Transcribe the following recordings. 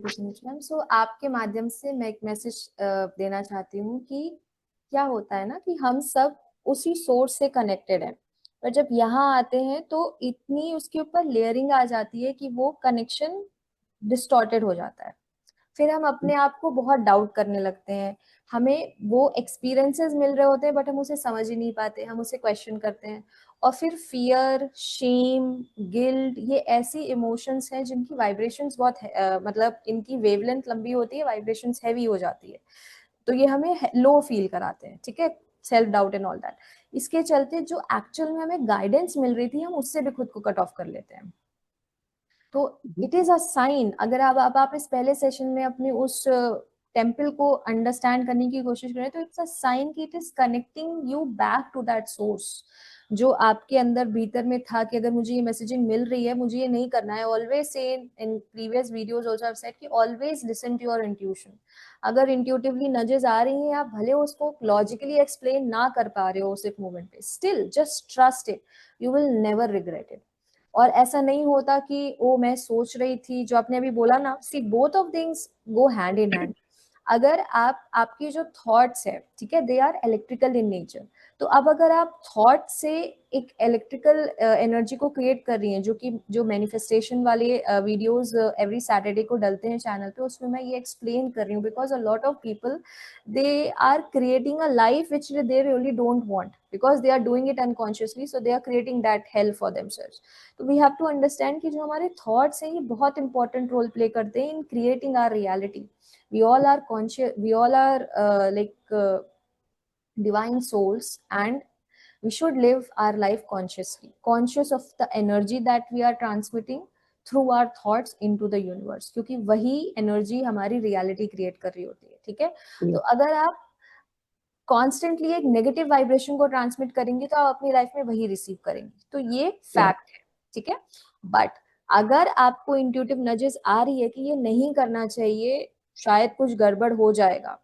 Ma'am, सो आपके माध्यम से मैं एक मैसेज देना चाहती हूँ कि क्या होता है ना कि हम सब उसी सोर्स से कनेक्टेड हैं, पर जब यहाँ आते हैं तो इतनी उसके ऊपर लेयरिंग आ जाती है कि वो कनेक्शन डिस्टॉर्टेड हो जाता है। फिर हम अपने आप को बहुत डाउट करने लगते हैं। हमें वो एक्सपीरियंसेस मिल रहे होते हैं बट हम उसे समझ ही नहीं पाते, हम उसे क्वेश्चन करते हैं। और फिर फियर, शेम, गिल्ट, ये ऐसी इमोशंस हैं जिनकी वाइब्रेशंस बहुत मतलब इनकी वेवलेंथ लंबी होती है, वाइब्रेशंस हैवी हो जाती है, तो ये हमें लो फील कराते हैं। ठीक है, self doubt and all that. इसके चलते जो एक्चुअल में हमें गाइडेंस मिल रही थी, हम उससे भी खुद को कट ऑफ कर लेते हैं। तो इट इज अ साइन। अगर आप इस पहले सेशन में अपनी उस टेम्पल को अंडरस्टैंड करने की कोशिश करें तो इट्स अ साइन कि it is connecting you back to that source जो आपके अंदर भीतर में था कि अगर मुझे ये मैसेजिंग मिल रही है, मुझे ये नहीं करना है। ऑलवेज से in previous videos also I have said कि always listen to your intuition. अगर इंट्यूटिवली नजेस आ रही हैं, आप भले उसको लॉजिकली एक्सप्लेन ना कर पा रहे हो उस एक मोमेंट पे, still just trust it, you will never regret it. और ऐसा नहीं होता कि ओ मैं सोच रही थी, जो आपने अभी बोला ना, see both of things go hand in hand. अगर आपकी जो थॉट्स है, ठीक है, they are electrical in nature. तो अब अगर आप थॉट से एक इलेक्ट्रिकल एनर्जी को क्रिएट कर रही हैं, जो कि जो मैनिफेस्टेशन वाले वीडियोस एवरी सैटरडे को डलते हैं चैनल पे, उसमें मैं ये एक्सप्लेन कर रही हूँ because a lot of people they are creating a life which they really don't want because they are doing it unconsciously, so they are creating that hell for themselves. So we have to understand कि जो हमारे thoughts हैं ये बहुत important role play करते हैं in creating our reality. We all are conscious, we all are divine souls, and we should live our life consciously, conscious of the energy that we are transmitting through our thoughts into the universe, क्योंकि वही energy हमारी reality create कर रही होती है। ठीक है, तो अगर आप कॉन्स्टेंटली एक नेगेटिव वाइब्रेशन को ट्रांसमिट करेंगे तो आप अपनी लाइफ में वही रिसीव करेंगे, तो ये फैक्ट है। ठीक है, बट अगर आपको इंट्यूटिव नजेस आ रही है कि ये नहीं करना चाहिए, शायद कुछ गड़बड़ हो जाएगा,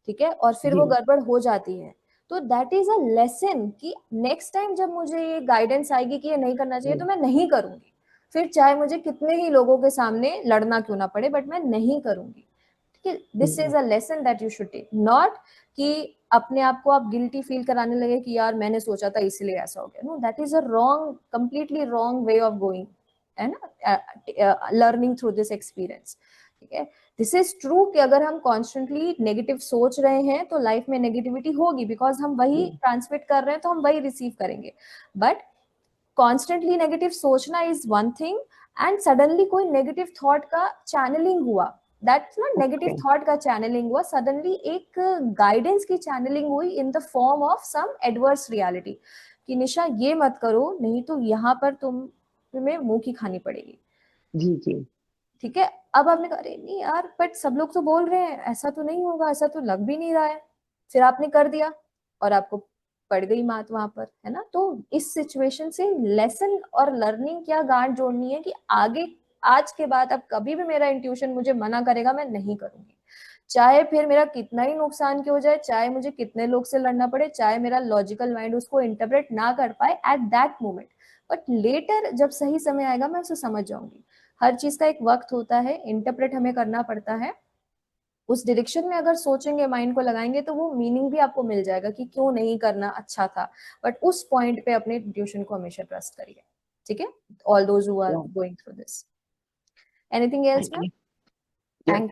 ठीक है, और फिर वो गड़बड़ हो जाती है, तो दैट इज अ लेसन कि नेक्स्ट टाइम जब मुझे ये गाइडेंस आएगी कि ये नहीं करना चाहिए, तो मैं नहीं करूंगी। फिर चाहे मुझे कितने ही लोगों के सामने लड़ना क्यों ना पड़े, बट मैं नहीं करूंगी। ठीक है, this is a lesson that you should take, not कि अपने आप को आप गिल्टी फील कराने लगे कि यार मैंने सोचा था इसलिए ऐसा हो गया। No, that is a wrong, completely wrong way of going, है ना, लर्निंग थ्रू दिस एक्सपीरियंस। ठीक है, दिस इज ट्रू कि अगर हम कॉन्स्टेंटली नेगेटिव सोच रहे हैं तो लाइफ में नेगेटिविटी होगी, बिकॉज हम वही ट्रांसमिट कर रहे हैं तो हम वही रिसीव करेंगे। बट कॉन्स्टेंटली नेगेटिव सोचना is one thing, and suddenly कोई नेगेटिव थॉट का चैनलिंग हुआ, दैट्स नॉट नेगेटिव थॉट का चैनलिंग हुआ, सडनली एक गाइडेंस की चैनलिंग हुई in the form of some adverse reality कि निशा ये मत करो, नहीं तो यहाँ पर तुम्हें मुंह की खानी पड़ेगी। जी जी। ठीक है, अब आपने कहा अरे नहीं यार, बट सब लोग तो बोल रहे हैं ऐसा तो नहीं होगा, ऐसा तो लग भी नहीं रहा है, फिर आपने कर दिया और आपको पड़ गई मात वहां पर, है ना। तो इस सिचुएशन से लेसन और लर्निंग क्या गांठ जोड़नी है कि आगे, आज के बाद अब कभी भी मेरा इंट्यूशन मुझे मना करेगा, मैं नहीं करूंगी, चाहे फिर मेरा कितना ही नुकसान क्यों हो जाए, चाहे मुझे कितने लोग से लड़ना पड़े, चाहे मेरा लॉजिकल माइंड उसको इंटरप्रेट ना कर पाए at that moment, but later जब सही समय आएगा मैं उसे समझ जाऊंगी। हर चीज का एक वक्त होता है, इंटरप्रेट हमें करना पड़ता है। उस डायरेक्शन में अगर सोचेंगे, माइंड को लगाएंगे, तो वो मीनिंग भी आपको मिल जाएगा कि क्यों नहीं करना अच्छा था। बट उस पॉइंट पे अपने इंट्यूशन को हमेशा ट्रस्ट करिए। ठीक है, all those who are going through this. Anything else thank ma'am? You. Thank